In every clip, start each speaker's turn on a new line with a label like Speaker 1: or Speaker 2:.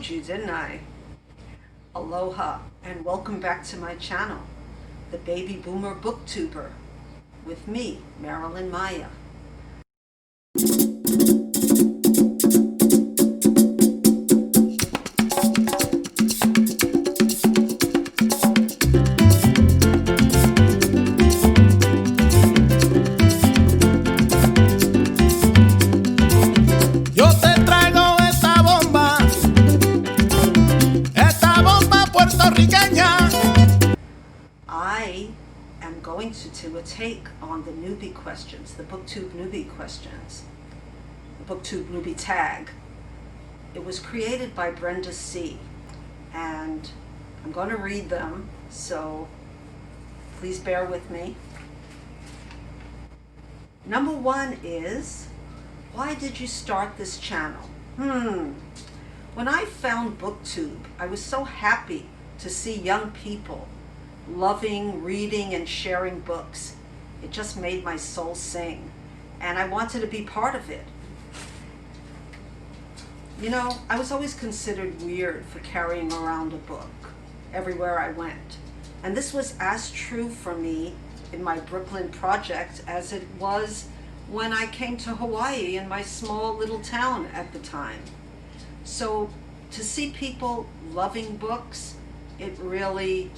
Speaker 1: told you, didn't I? Aloha, and welcome back to my channel, the Baby Boomer Booktuber, with me, Marilyn Maya. I am going to do a take on the newbie questions, the booktube newbie questions, the booktube newbie tag. It was created by Brenda C. And I'm going to read them, so please bear with me. Number one is, why did you start this channel? When I found BookTube, I was so happy to see young people loving reading and sharing books. It just made my soul sing, and I wanted to be part of it. You know, I was always considered weird for carrying around a book everywhere I went, and this was as true for me in my Brooklyn project as it was when I came to Hawaii in my small little town at the time. So to see people loving books, it really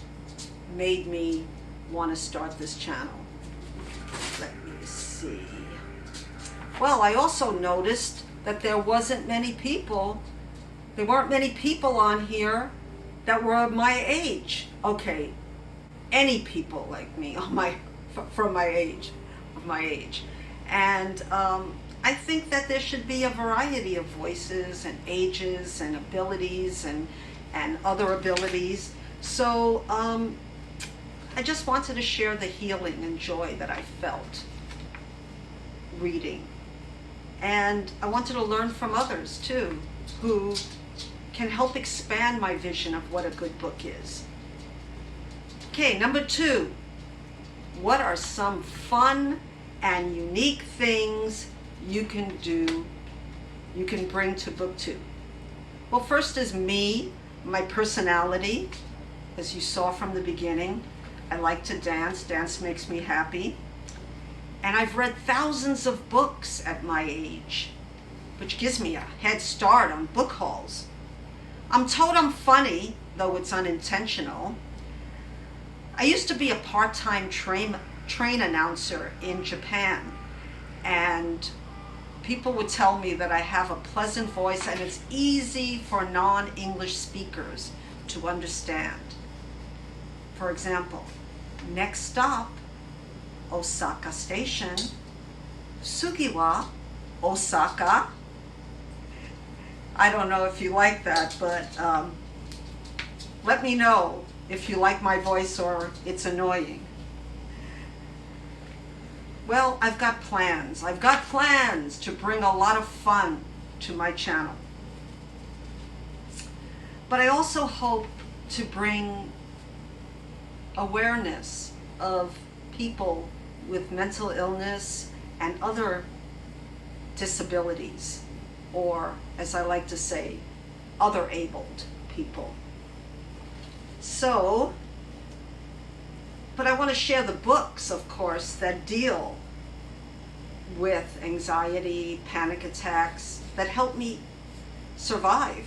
Speaker 1: made me want to start this channel. Let me see. Well, I also noticed that there weren't many people on here that were my age. Okay, any people like me from my age. And I think that there should be a variety of voices and ages and abilities and other abilities. So I just wanted to share the healing and joy that I felt reading. And I wanted to learn from others too, who can help expand my vision of what a good book is. Okay, number two, what are some fun and unique things you can bring to BookTube? Well, first is me, my personality. As you saw from the beginning, I like to dance. Dance makes me happy. And I've read thousands of books at my age, which gives me a head start on book hauls. I'm told I'm funny, though it's unintentional. I used to be a part-time train announcer in Japan, and people would tell me that I have a pleasant voice and it's easy for non-English speakers to understand. For example, next stop, Osaka Station, Sugiwa, Osaka. I don't know if you like that, but let me know if you like my voice or it's annoying. Well, I've got plans. I've got plans to bring a lot of fun to my channel. But I also hope to bring awareness of people with mental illness and other disabilities, or as I like to say, other abled people. So, but I want to share the books, of course, that deal with anxiety, panic attacks, that help me survive.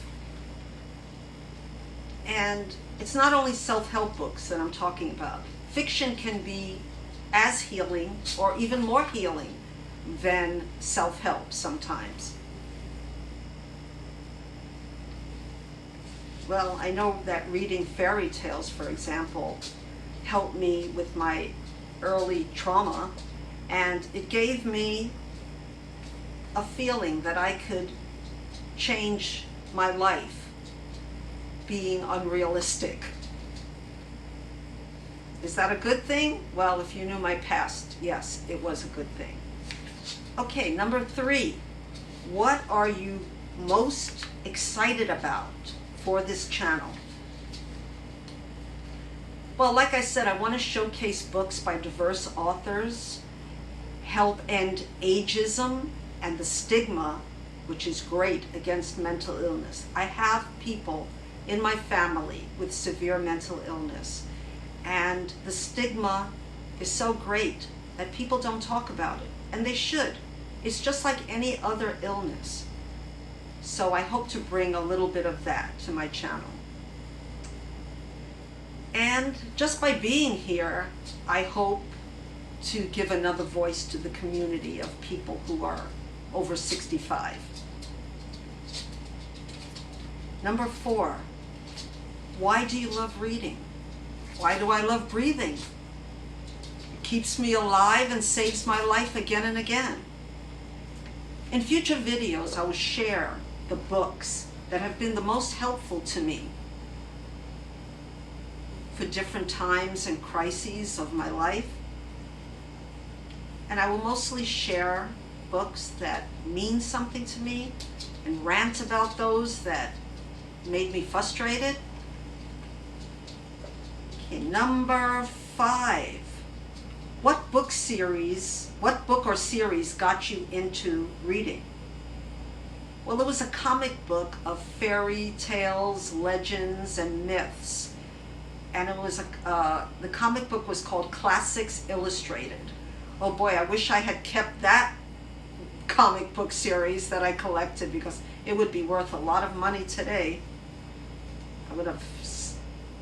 Speaker 1: And it's not only self-help books that I'm talking about. Fiction can be as healing or even more healing than self-help sometimes. Well, I know that reading fairy tales, for example, helped me with my early trauma, and it gave me a feeling that I could change my life being unrealistic. Is that a good thing? Well, if you knew my past, yes, it was a good thing. Okay, number three, what are you most excited about for this channel? Well, like I said, I want to showcase books by diverse authors, help end ageism and the stigma which is great against mental illness. I have people in my family with severe mental illness, and the stigma is so great that people don't talk about it, and they should. It's just like any other illness. So I hope to bring a little bit of that to my channel. And just by being here, I hope to give another voice to the community of people who are over 65. Number 4, why do you love reading? Why do I love breathing? It keeps me alive and saves my life again and again. In future videos, I will share the books that have been the most helpful to me for different times and crises of my life. And I will mostly share books that mean something to me and rant about those that made me frustrated. Okay, number 5. What book or series got you into reading? Well, it was a comic book of fairy tales, legends, and myths. And it was the comic book was called Classics Illustrated. Oh boy, I wish I had kept that comic book series that I collected, because it would be worth a lot of money today. I would have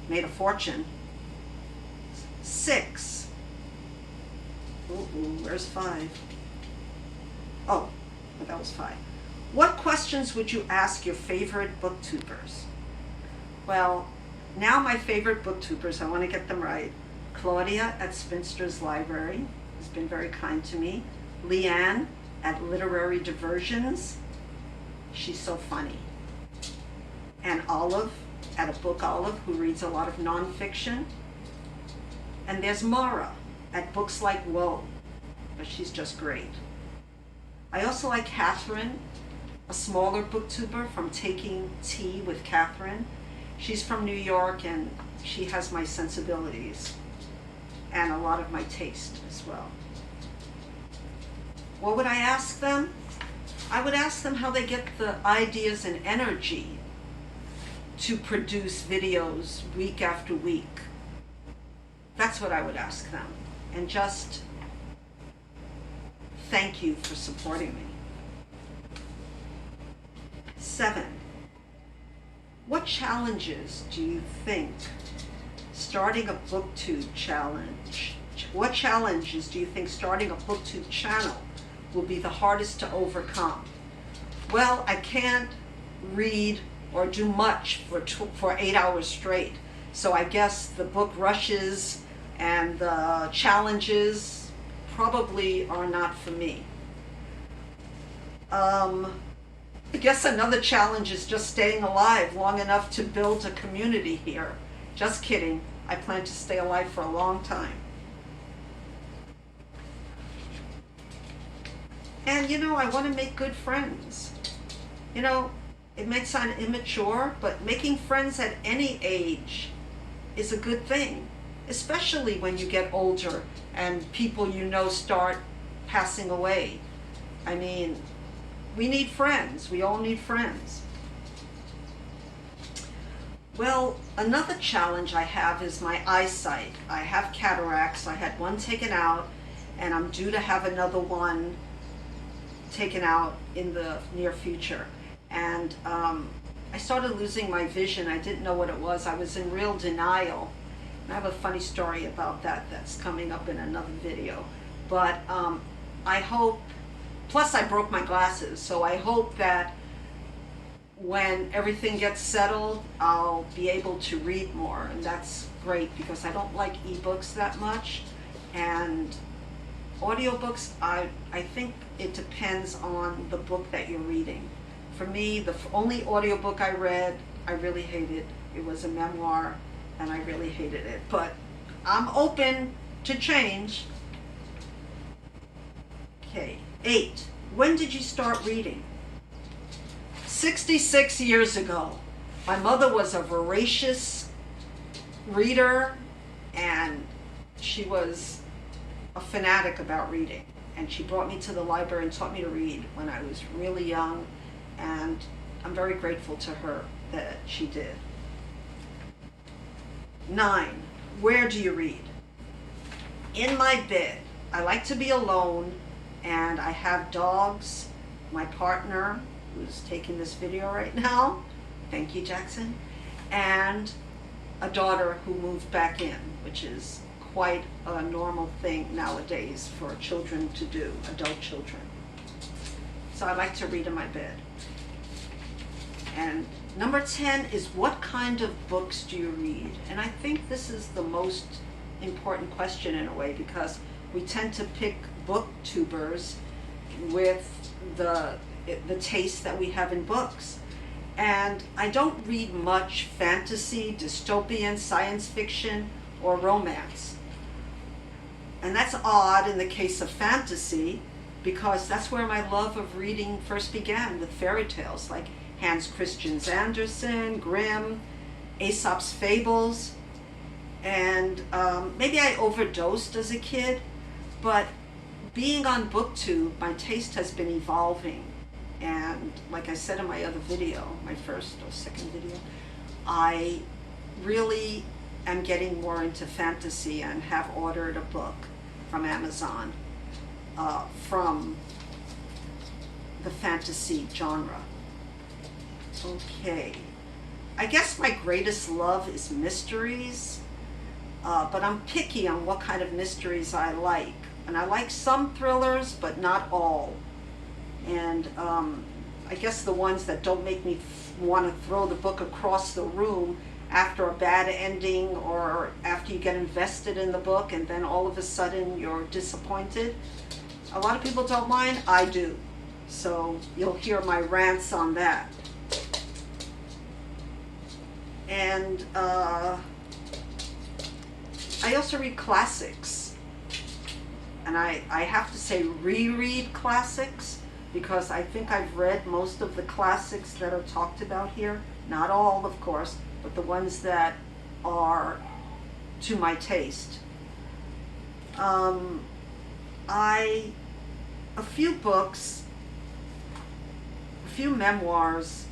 Speaker 1: made a fortune. 6. Where's 5? Oh, that was 5. What questions would you ask your favorite booktubers? Well, now my favorite booktubers, I want to get them right. Claudia at Spinster's Library has been very kind to me. Leanne at Literary Diversions. She's so funny. And Olive at A Book Olive, who reads a lot of nonfiction. And there's Mara at Books Like Whoa, but she's just great. I also like Catherine, a smaller booktuber from Taking Tea with Catherine. She's from New York, and she has my sensibilities and a lot of my taste as well. What would I ask them? I would ask them how they get the ideas and energy to produce videos week after week. That's what I would ask them. And just thank you for supporting me. 7. What challenges do you think starting a booktube challenge, what challenges do you think starting a booktube channel will be the hardest to overcome? Well, I can't read or do much for 8 hours straight. So I guess the book rushes and the challenges probably are not for me. I guess another challenge is just staying alive long enough to build a community here. Just kidding. I plan to stay alive for a long time. And I want to make good friends. It may sound immature, but making friends at any age is a good thing, especially when you get older and people start passing away. I mean, we need friends. We all need friends. Well, another challenge I have is my eyesight. I have cataracts. I had one taken out, and I'm due to have another one taken out in the near future. And I started losing my vision. I didn't know what it was. I was in real denial. And I have a funny story about that that's coming up in another video. But I hope, plus I broke my glasses, so I hope that when everything gets settled, I'll be able to read more. And that's great, because I don't like ebooks that much. And audiobooks, I think it depends on the book that you're reading. For me, the only audiobook I read, I really hated. It was a memoir, and I really hated it. But I'm open to change. Okay, 8. When did you start reading? 66 years ago. My mother was a voracious reader, and she was a fanatic about reading. And she brought me to the library and taught me to read when I was really young. and I'm very grateful to her that she did. 9, where do you read? In my bed. I like to be alone, and I have dogs. My partner, who's taking this video right now, thank you, Jackson, and a daughter who moved back in, which is quite a normal thing nowadays for children to do, adult children. So I like to read in my bed. And number 10 is, what kind of books do you read? And I think this is the most important question in a way, because we tend to pick booktubers with the taste that we have in books. And I don't read much fantasy, dystopian, science fiction, or romance. And that's odd in the case of fantasy, because that's where my love of reading first began, with fairy tales like Hans Christian Andersen, Grimm, Aesop's Fables. And maybe I overdosed as a kid, but being on BookTube, my taste has been evolving. And like I said in my other video, my first or second video, I really am getting more into fantasy and have ordered a book from Amazon from the fantasy genre. Okay, I guess my greatest love is mysteries, but I'm picky on what kind of mysteries I like. And I like some thrillers, but not all. And I guess the ones that don't make me want to throw the book across the room after a bad ending, or after you get invested in the book and then all of a sudden you're disappointed. A lot of people don't mind, I do. So you'll hear my rants on that. And I also read classics. And I have to say reread classics, because I think I've read most of the classics that are talked about here. Not all, of course, but the ones that are to my taste. A few books, a few memoirs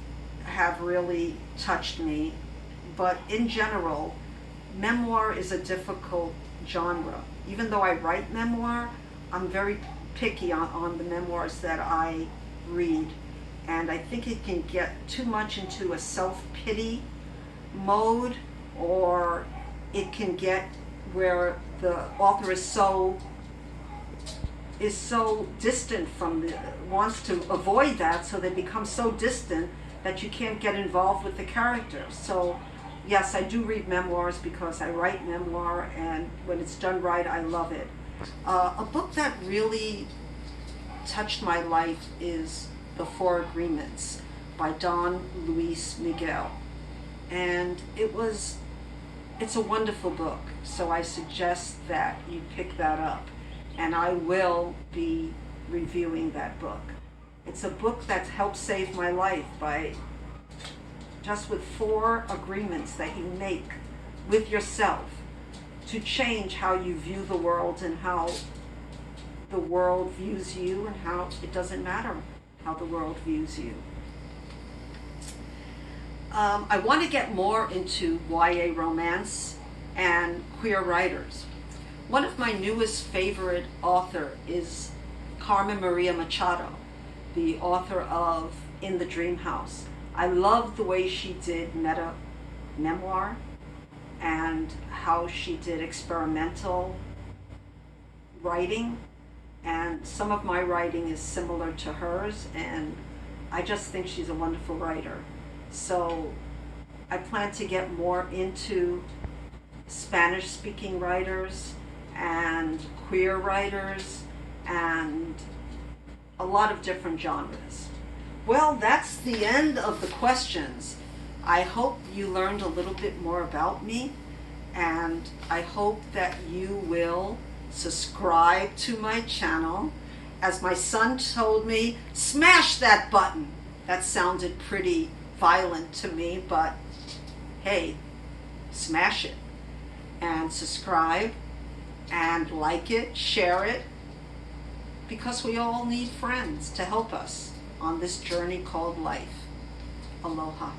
Speaker 1: have really touched me, but in general, memoir is a difficult genre. Even though I write memoir, I'm very picky on the memoirs that I read. And I think it can get too much into a self-pity mode, or it can get where the author is so distant from wants to avoid that, so they become so distant that you can't get involved with the characters. So yes, I do read memoirs because I write memoir, and when it's done right, I love it. A book that really touched my life is The Four Agreements by Don Luis Miguel. And it's a wonderful book, so I suggest that you pick that up, and I will be reviewing that book. It's a book that helped save my life by just with 4 agreements that you make with yourself to change how you view the world and how the world views you, and how it doesn't matter how the world views you. I want to get more into YA romance and queer writers. One of my newest favorite author is Carmen Maria Machado, the author of In the Dream House. I love the way she did meta memoir and how she did experimental writing, and some of my writing is similar to hers, and I just think she's a wonderful writer. So I plan to get more into Spanish-speaking writers and queer writers and a lot of different genres. Well, that's the end of the questions. I hope you learned a little bit more about me, and I hope that you will subscribe to my channel. As my son told me, smash that button. That sounded pretty violent to me, but hey, smash it and subscribe and like it, share it, because we all need friends to help us. on this journey called life. Aloha.